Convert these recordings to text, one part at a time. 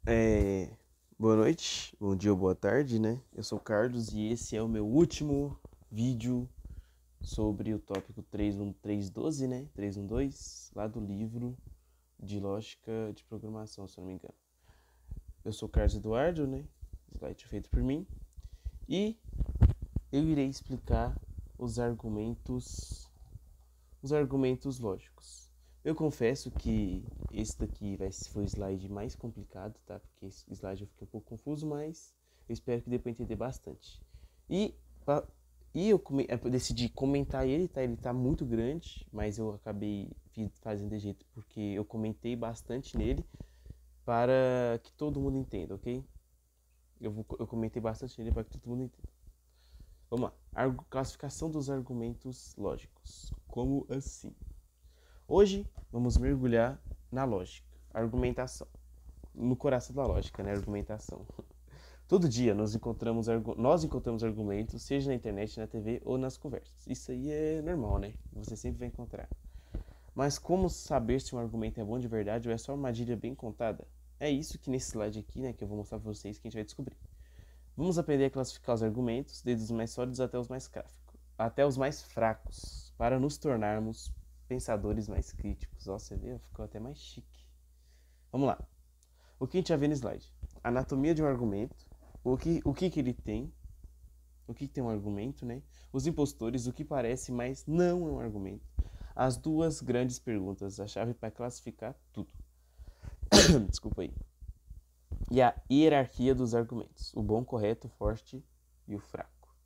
É, Boa noite, bom dia ou boa tarde, né? Eu sou o Carlos e esse é o meu último vídeo sobre o tópico 3.1.3.12, né? 3.1.2, lá do livro de Lógica de Programação, se eu não me engano. Eu sou o Carlos Eduardo, né? Slide feito por mim. E eu irei explicar os argumentos lógicos. Eu confesso que esse daqui foi o slide mais complicado, tá? Porque esse slide eu fiquei um pouco confuso, mas eu espero que dê para entender bastante. E, eu decidi comentar ele, tá? Ele tá muito grande, mas eu acabei fazendo de jeito porque eu comentei bastante nele para que todo mundo entenda, ok? Eu comentei bastante nele para que todo mundo entenda. Vamos lá. Classificação dos argumentos lógicos. Como assim? Hoje vamos mergulhar na lógica, argumentação. No coração da lógica, né? Argumentação. Todo dia nós encontramos argumentos, seja na internet, na TV ou nas conversas. Isso aí é normal, né? Você sempre vai encontrar. Mas como saber se um argumento é bom de verdade ou é só uma armadilha bem contada? É isso que nesse slide aqui, né, que eu vou mostrar pra vocês, que a gente vai descobrir. Vamos aprender a classificar os argumentos, desde os mais sólidos até os mais fracos, para nos tornarmos pensadores mais críticos. Ó, você vê, ficou até mais chique. Vamos lá. O que a gente já vê no slide? Anatomia de um argumento, que ele tem, o que tem um argumento, né? Os impostores, o que parece, mas não é um argumento. As duas grandes perguntas, a chave para classificar tudo. Desculpa aí. E a hierarquia dos argumentos, o bom, correto, o forte e o fraco.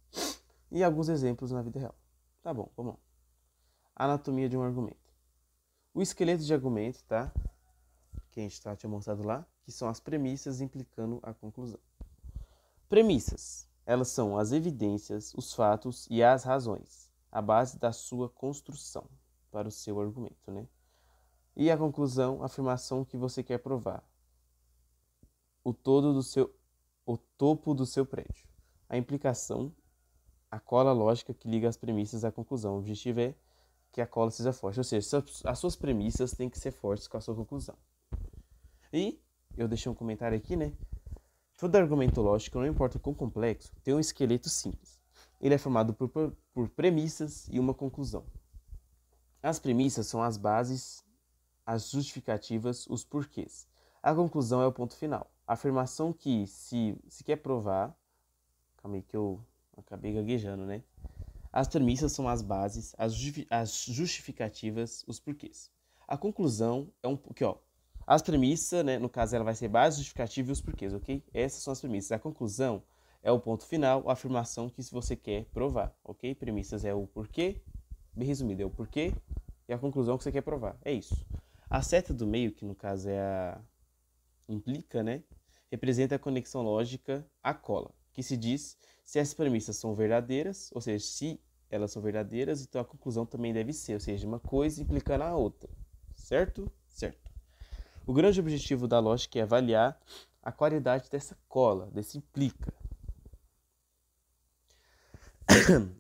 E alguns exemplos na vida real. Tá bom, vamos lá. Anatomia de um argumento. O esqueleto de argumento, tá? Que a gente tinha mostrado lá, que são as premissas implicando a conclusão. Premissas. Elas são as evidências, os fatos e as razões, a base da sua construção para o seu argumento, né? E a conclusão, a afirmação que você quer provar. O topo do seu prédio. A implicação, a cola lógica que liga as premissas à conclusão. O objetivo é que a cola seja forte, ou seja, as suas premissas têm que ser fortes com a sua conclusão. E eu deixei um comentário aqui, né? Todo argumento lógico, não importa o quão complexo, tem um esqueleto simples. Ele é formado por premissas e uma conclusão. As premissas são as bases, as justificativas, os porquês. A conclusão é o ponto final. A afirmação que se quer provar... Calma aí que eu acabei gaguejando, né? As premissas são as bases, as justificativas, os porquês. A conclusão é aqui, ó. As premissas, né, no caso ela vai ser base, justificativa e os porquês, ok? Essas são as premissas. A conclusão é o ponto final, a afirmação que você quer provar, ok? Premissas é o porquê, bem resumido, é o porquê e a conclusão que você quer provar. É isso. A seta do meio, que no caso é a implica, né, representa a conexão lógica à cola, que se diz se as premissas são verdadeiras, ou seja, se elas são verdadeiras, então a conclusão também deve ser, ou seja, uma coisa implicando a outra. Certo? Certo. O grande objetivo da lógica é avaliar a qualidade dessa cola, desse implica.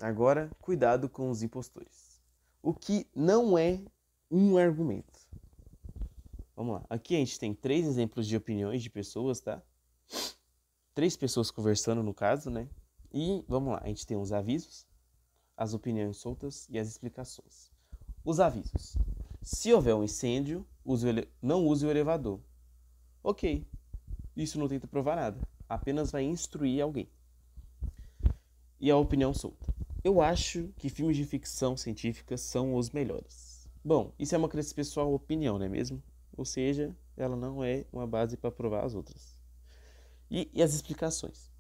Agora, cuidado com os impostores. O que não é um argumento. Vamos lá. Aqui a gente tem 3 exemplos de opiniões de pessoas, tá? 3 pessoas conversando no caso, né? E vamos lá. A gente tem os avisos, as opiniões soltas e as explicações. Os avisos. Se houver um incêndio, não use o elevador. Ok. Isso não tenta provar nada. Apenas vai instruir alguém. E a opinião solta. Eu acho que filmes de ficção científica são os melhores. Bom, isso é uma crença pessoal, opinião, não é mesmo? Ou seja, ela não é uma base para provar as outras. E as explicações.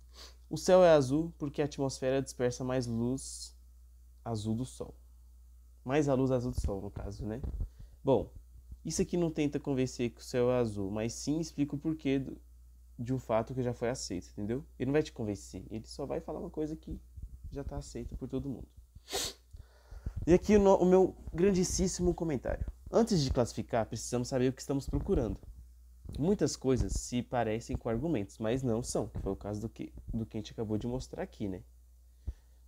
O céu é azul porque a atmosfera dispersa mais luz azul do Sol. Mais a luz azul do Sol, no caso, né? Bom, isso aqui não tenta convencer que o céu é azul, mas sim explica o porquê de um fato que já foi aceito, entendeu? Ele não vai te convencer, ele só vai falar uma coisa que já está aceita por todo mundo. E aqui o meu grandíssimo comentário. Antes de classificar, precisamos saber o que estamos procurando. Muitas coisas se parecem com argumentos, mas não são. Foi o caso do que a gente acabou de mostrar aqui, né?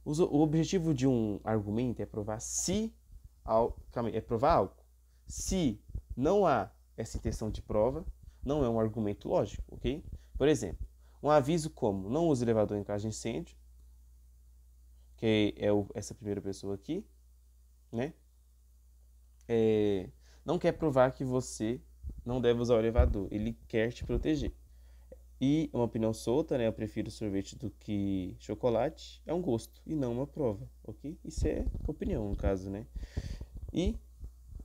O objetivo de um argumento é provar é provar algo. Se não há essa intenção de prova, não é um argumento lógico, ok? Por exemplo, um aviso como não use elevador em caso de incêndio, que é essa primeira pessoa aqui, né? Não quer provar que você não deve usar o elevador, ele quer te proteger. E uma opinião solta, né? Eu prefiro sorvete do que chocolate, é um gosto e não uma prova, ok? Isso é opinião, no caso, né? E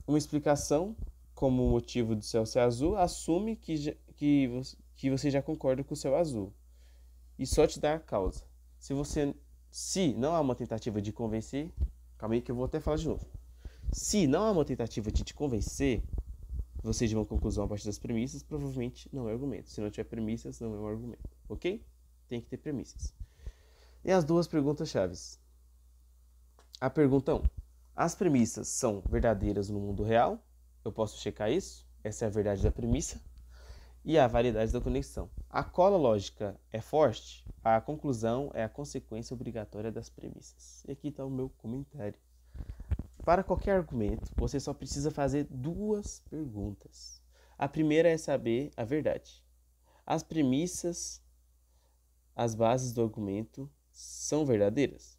uma explicação, como o motivo do céu ser azul, assume que você já concorda com o céu azul e só te dá a causa. Se não há uma tentativa de convencer, calma aí que eu vou até falar de novo. Se não há uma tentativa de te convencer, você de uma conclusão a partir das premissas, provavelmente não é argumento. Se não tiver premissas, não é um argumento, ok? Tem que ter premissas. E as duas perguntas chaves. A pergunta 1. As premissas são verdadeiras no mundo real? Eu posso checar isso? Essa é a verdade da premissa. E a validade da conexão. A cola lógica é forte? A conclusão é a consequência obrigatória das premissas. E aqui está o meu comentário. Para qualquer argumento, você só precisa fazer duas perguntas. A primeira é saber a verdade. As premissas, as bases do argumento, são verdadeiras?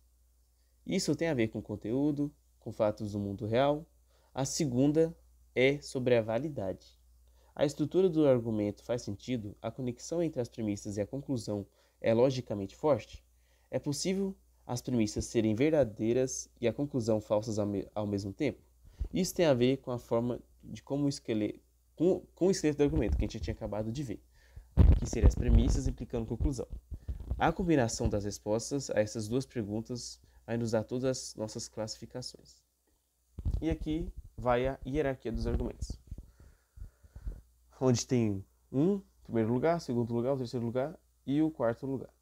Isso tem a ver com conteúdo, com fatos do mundo real. A segunda é sobre a validade. A estrutura do argumento faz sentido? A conexão entre as premissas e a conclusão é logicamente forte? É possível as premissas serem verdadeiras e a conclusão falsas ao mesmo tempo? Isso tem a ver com a forma de como o esqueleto do argumento, que a gente tinha acabado de ver, que seriam as premissas implicando conclusão. A combinação das respostas a essas duas perguntas vai nos dar todas as nossas classificações. E aqui vai a hierarquia dos argumentos, onde tem primeiro lugar, segundo lugar, o terceiro lugar e o quarto lugar.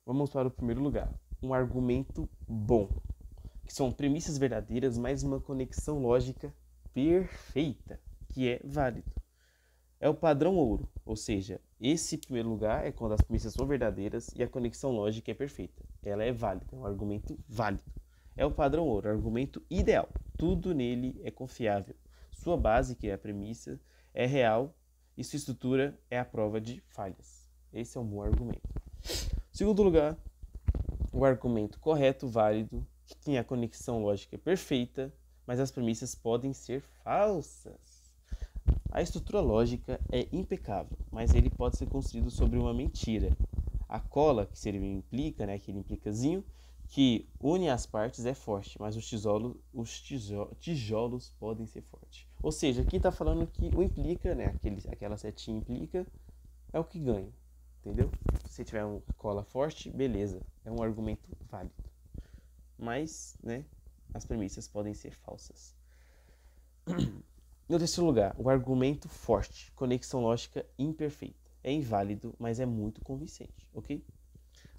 Vamos para o primeiro lugar. Um argumento bom, que são premissas verdadeiras, mais uma conexão lógica perfeita, que é válido. É o padrão ouro, ou seja, esse primeiro lugar é quando as premissas são verdadeiras e a conexão lógica é perfeita. Ela é válida, é um argumento válido. É o padrão ouro, argumento ideal. Tudo nele é confiável. Sua base, que é a premissa, é real e sua estrutura é a prova de falhas. Esse é um bom argumento. Segundo lugar, o argumento correto, válido, que tem a conexão lógica perfeita, mas as premissas podem ser falsas. A estrutura lógica é impecável, mas ele pode ser construído sobre uma mentira. A cola, que seria implica, né, aquele implicazinho, que une as partes é forte, mas os tijolos podem ser fortes. Ou seja, aqui está falando que o implica, né, aquela setinha implica, é o que ganha. Entendeu? Se tiver uma cola forte, beleza, é um argumento válido. Mas, né, as premissas podem ser falsas. No terceiro lugar, o argumento forte, conexão lógica imperfeita. É inválido, mas é muito convincente, ok?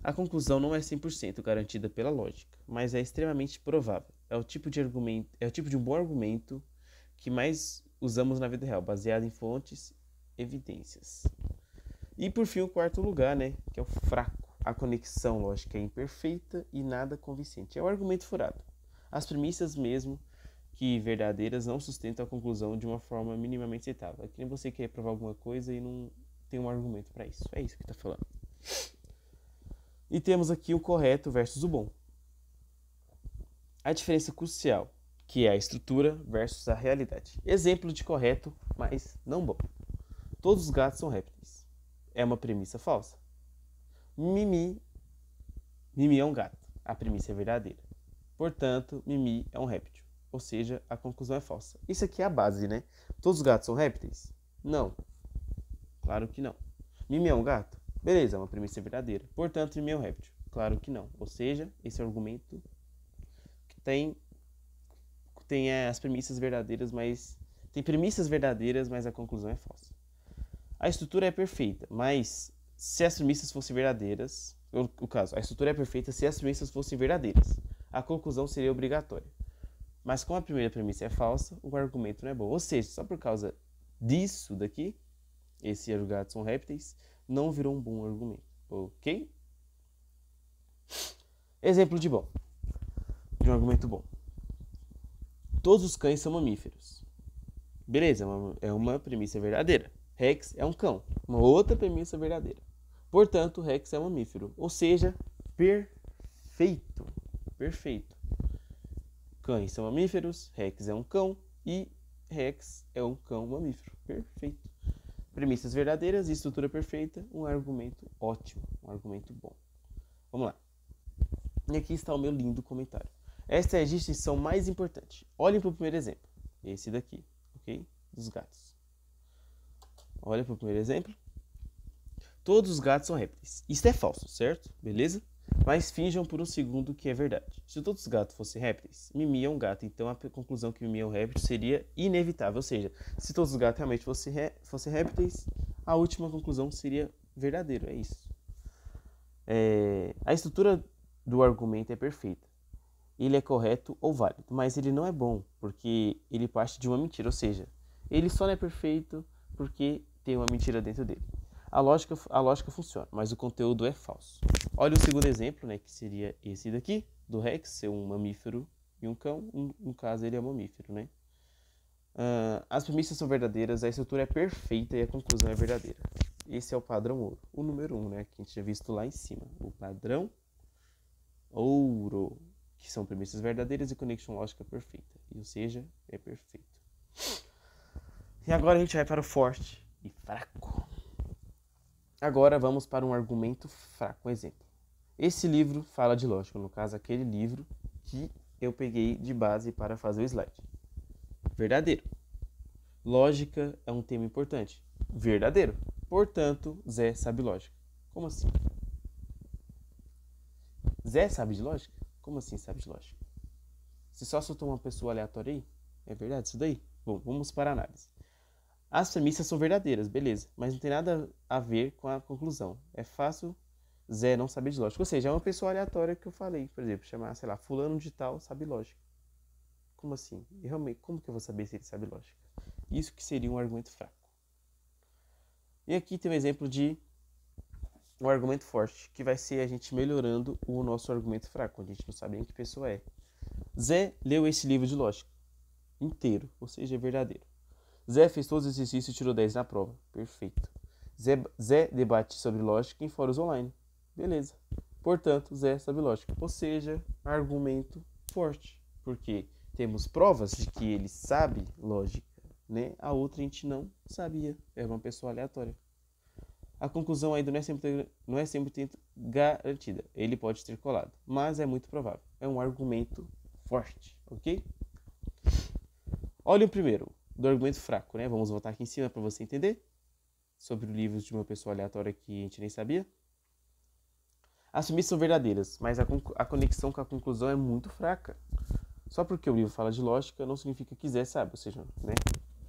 A conclusão não é 100% garantida pela lógica, mas é extremamente provável. É o tipo de um bom argumento que mais usamos na vida real, baseado em fontes, evidências. E por fim, o quarto lugar, né, que é o fraco. A conexão lógica é imperfeita e nada convincente. É o argumento furado. As premissas mesmo que verdadeiras não sustentam a conclusão de uma forma minimamente aceitável. É que nem você quer provar alguma coisa e não tem um argumento para isso. É isso que está falando. E temos aqui o correto versus o bom. A diferença crucial, que é a estrutura versus a realidade. Exemplo de correto, mas não bom. Todos os gatos são répteis. É uma premissa falsa. Mimi é um gato. A premissa é verdadeira. Portanto, Mimi é um réptil. Ou seja, a conclusão é falsa. Isso aqui é a base, né? Todos os gatos são répteis? Não. Claro que não. Mimi é um gato? Beleza, é uma premissa verdadeira. Portanto, Mimi é um réptil? Claro que não. Ou seja, esse argumento que tem as premissas verdadeiras, mas tem premissas verdadeiras, mas a conclusão é falsa. A estrutura é perfeita, mas se as premissas fossem verdadeiras, a estrutura é perfeita se as premissas fossem verdadeiras. A conclusão seria obrigatória. Mas como a primeira premissa é falsa, o argumento não é bom. Ou seja, só por causa disso daqui, esse gatos são répteis, não virou um bom argumento. Ok? Exemplo de um argumento bom. Todos os cães são mamíferos. Beleza, é uma premissa verdadeira. Rex é um cão. Uma outra premissa verdadeira. Portanto, Rex é um mamífero. Ou seja, perfeito. Perfeito. Cães são mamíferos, Rex é um cão e Rex é um cão mamífero. Perfeito. Premissas verdadeiras e estrutura perfeita, um argumento ótimo, um argumento bom. Vamos lá. E aqui está o meu lindo comentário. Esta é a distinção mais importante. Olhem para o primeiro exemplo. Esse daqui, ok? Dos gatos. Olha para o primeiro exemplo. Todos os gatos são répteis. Isso é falso, certo? Beleza? Mas finjam por um segundo que é verdade. Se todos os gatos fossem répteis, Mimi é um gato. Então a conclusão que Mimi é um réptil seria inevitável. Ou seja, se todos os gatos realmente fossem répteis, a última conclusão seria verdadeira. É isso. A estrutura do argumento é perfeita. Ele é correto ou válido, mas ele não é bom, porque ele parte de uma mentira. Ou seja, ele só não é perfeito porque tem uma mentira dentro dele. A lógica funciona, mas o conteúdo é falso. Olha o segundo exemplo, né, que seria esse daqui, do Rex ser um mamífero e um cão. No caso, ele é um mamífero, né? As premissas são verdadeiras, a estrutura é perfeita e a conclusão é verdadeira. Esse é o padrão ouro. O número 1, né, que a gente tinha visto lá em cima. O padrão ouro, que são premissas verdadeiras e conexão lógica perfeita. Ou seja, é perfeito. E agora a gente vai para o forte e fraco. Agora vamos para um argumento fraco. Um exemplo. Esse livro fala de lógica, no caso, aquele livro que eu peguei de base para fazer o slide. Verdadeiro. Lógica é um tema importante. Verdadeiro. Portanto, Zé sabe lógica. Como assim? Zé sabe de lógica? Como assim sabe de lógica? Você só soltou uma pessoa aleatória aí? É verdade isso daí? Bom, vamos para a análise. As premissas são verdadeiras, beleza, mas não tem nada a ver com a conclusão. É fácil Zé não saber de lógica. Ou seja, é uma pessoa aleatória que eu falei, por exemplo, chamar, sei lá, fulano de tal sabe lógica. Como assim? E realmente, como que eu vou saber se ele sabe lógica? Isso que seria um argumento fraco. E aqui tem um exemplo de um argumento forte, que vai ser a gente melhorando o nosso argumento fraco, quando a gente não sabe nem que pessoa é. Zé leu esse livro de lógica inteiro, ou seja, é verdadeiro. Zé fez todos os exercícios e tirou 10 na prova. Perfeito. Zé debate sobre lógica em fóruns online. Beleza. Portanto, Zé sabe lógica. Ou seja, argumento forte. Porque temos provas de que ele sabe lógica, né? A outra a gente não sabia. Era uma pessoa aleatória. A conclusão ainda não é sempre garantida. Ele pode ter colado, mas é muito provável. É um argumento forte, ok? Olha o primeiro, do argumento fraco, né? Vamos voltar aqui em cima para você entender. Sobre o livro de uma pessoa aleatória que a gente nem sabia. As premissas são verdadeiras, mas a conexão com a conclusão é muito fraca. Só porque o livro fala de lógica não significa que Zé sabe, ou seja, né?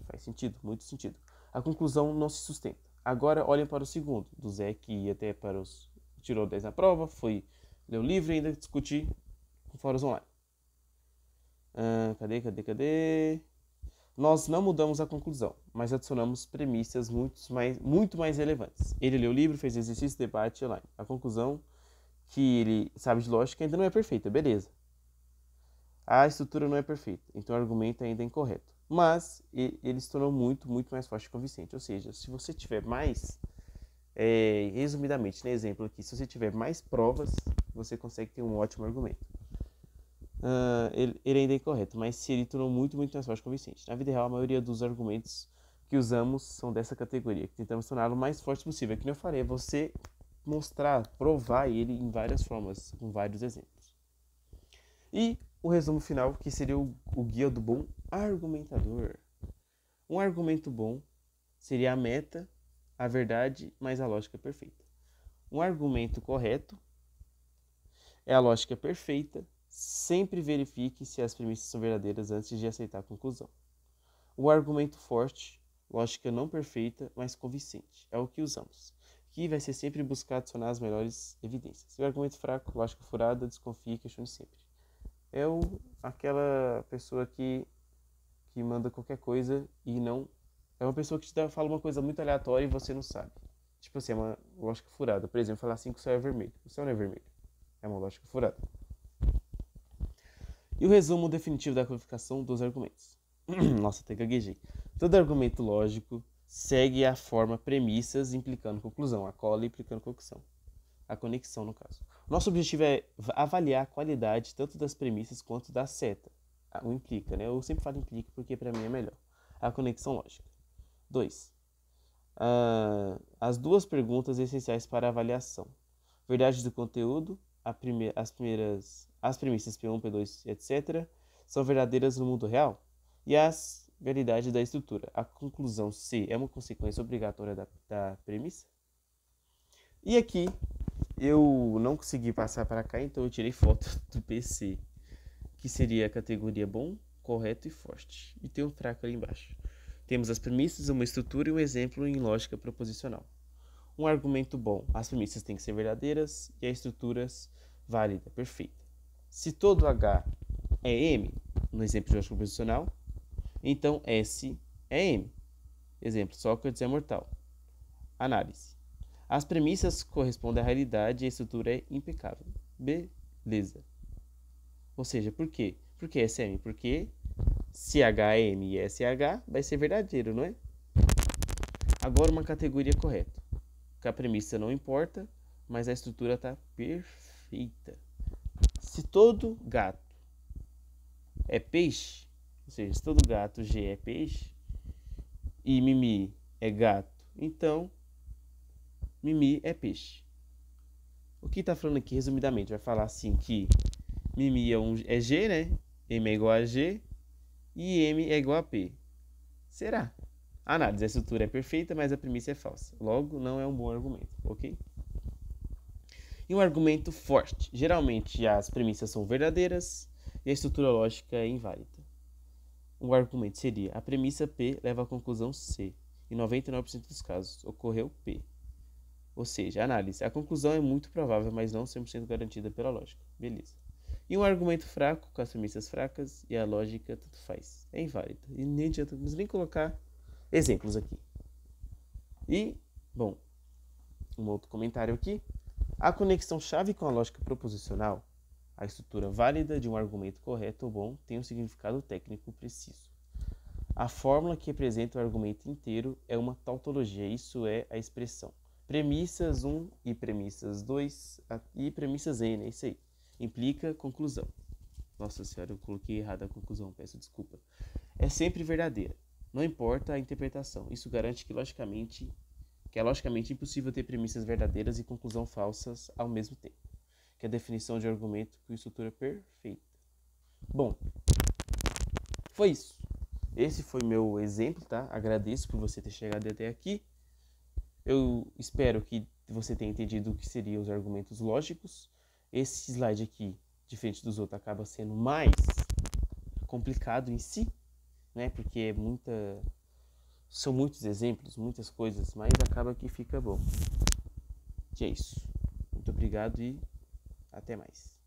Faz sentido, muito sentido. A conclusão não se sustenta. Agora olhem para o segundo, do Zé que ia até para os... tirou 10 na prova, foi ler o livro e ainda discutir com fóruns online. Cadê? Nós não mudamos a conclusão, mas adicionamos premissas muito mais relevantes. Ele leu o livro, fez exercício, debate online. A conclusão que ele sabe de lógica ainda não é perfeita, beleza. A estrutura não é perfeita, então o argumento ainda é incorreto. Mas ele se tornou muito mais forte e convincente. Ou seja, se você tiver mais, resumidamente, né, exemplo aqui, se você tiver mais provas, você consegue ter um ótimo argumento. Ele ainda é incorreto, mas se ele tornou muito mais forte e convincente. Na vida real, a maioria dos argumentos que usamos são dessa categoria, que tentamos torná-lo o mais forte possível. Que nem eu falei, é você mostrar, provar ele em várias formas, com vários exemplos. E o resumo final, que seria o guia do bom argumentador. Um argumento bom seria a meta, a verdade, mas a lógica perfeita. Um argumento correto é a lógica perfeita. Sempre verifique se as premissas são verdadeiras antes de aceitar a conclusão. O argumento forte, lógica não perfeita, mas convincente. É o que usamos. Que vai ser sempre buscar adicionar as melhores evidências. O argumento fraco, lógica furada, desconfie e questione sempre. É aquela pessoa que manda qualquer coisa e não... É uma pessoa que fala uma coisa muito aleatória e você não sabe. Tipo assim, é uma lógica furada. Por exemplo, falar assim que o céu é vermelho. O céu não é vermelho. É uma lógica furada. E o resumo definitivo da qualificação dos argumentos. Nossa, até gaguejei. Todo argumento lógico segue a forma premissas implicando conclusão, a cola implicando conclusão, a conexão no caso. Nosso objetivo é avaliar a qualidade tanto das premissas quanto da seta. O implica, né? Eu sempre falo implica porque para mim é melhor. A conexão lógica. 2. As duas perguntas essenciais para a avaliação. Verdade do conteúdo, as premissas P1, P2, etc. são verdadeiras no mundo real? E as verdades da estrutura. A conclusão C é uma consequência obrigatória da premissa? E aqui eu não consegui passar para cá, então eu tirei foto do PC, que seria a categoria bom, correto e forte. E tem um fraco ali embaixo. Temos as premissas, uma estrutura e um exemplo em lógica proposicional. Um argumento bom, as premissas têm que ser verdadeiras e as estruturas válida, perfeita. Se todo H é M, no exemplo de lógica proposicional, então S é M. Exemplo, Sócrates é mortal. Análise. As premissas correspondem à realidade e a estrutura é impecável. Beleza. Ou seja, por quê? Por que S é M? Porque se H é M e S é H, vai ser verdadeiro, não é? Agora uma categoria correta. Que a premissa não importa, mas a estrutura está perfeita. Se todo gato é peixe, ou seja, se todo gato G é peixe e Mimi é gato, então Mimi é peixe. O que está falando aqui, resumidamente, vai falar assim que Mimi é G, né? M é igual a G e M é igual a P. Será? Análise, a estrutura é perfeita, mas a premissa é falsa. Logo, não é um bom argumento, ok? E um argumento forte. Geralmente, as premissas são verdadeiras e a estrutura lógica é inválida. Um argumento seria: a premissa P leva à conclusão C. Em 99% dos casos, ocorreu P. Ou seja, análise. A conclusão é muito provável, mas não 100% garantida pela lógica. Beleza. E um argumento fraco, com as premissas fracas e a lógica tanto faz. É inválida. E nem adianta nem colocar exemplos aqui. E, bom, um outro comentário aqui. A conexão chave com a lógica proposicional, a estrutura válida de um argumento correto ou bom, tem um significado técnico preciso. A fórmula que representa o argumento inteiro é uma tautologia, isso é a expressão. Premissas 1 e premissas 2 e premissas N, é isso aí. Implica conclusão. Nossa senhora, eu coloquei errado a conclusão, peço desculpa. É sempre verdadeira. Não importa a interpretação. Isso garante que é logicamente impossível ter premissas verdadeiras e conclusão falsas ao mesmo tempo. Que é a definição de argumento com estrutura perfeita. Bom, foi isso. Esse foi meu exemplo, tá? Agradeço por você ter chegado até aqui. Eu espero que você tenha entendido o que seriam os argumentos lógicos. Esse slide aqui, diferente dos outros, acaba sendo mais complicado em si, né? Porque são muitos exemplos, muitas coisas, mas acaba que fica bom. E é isso. Muito obrigado e até mais.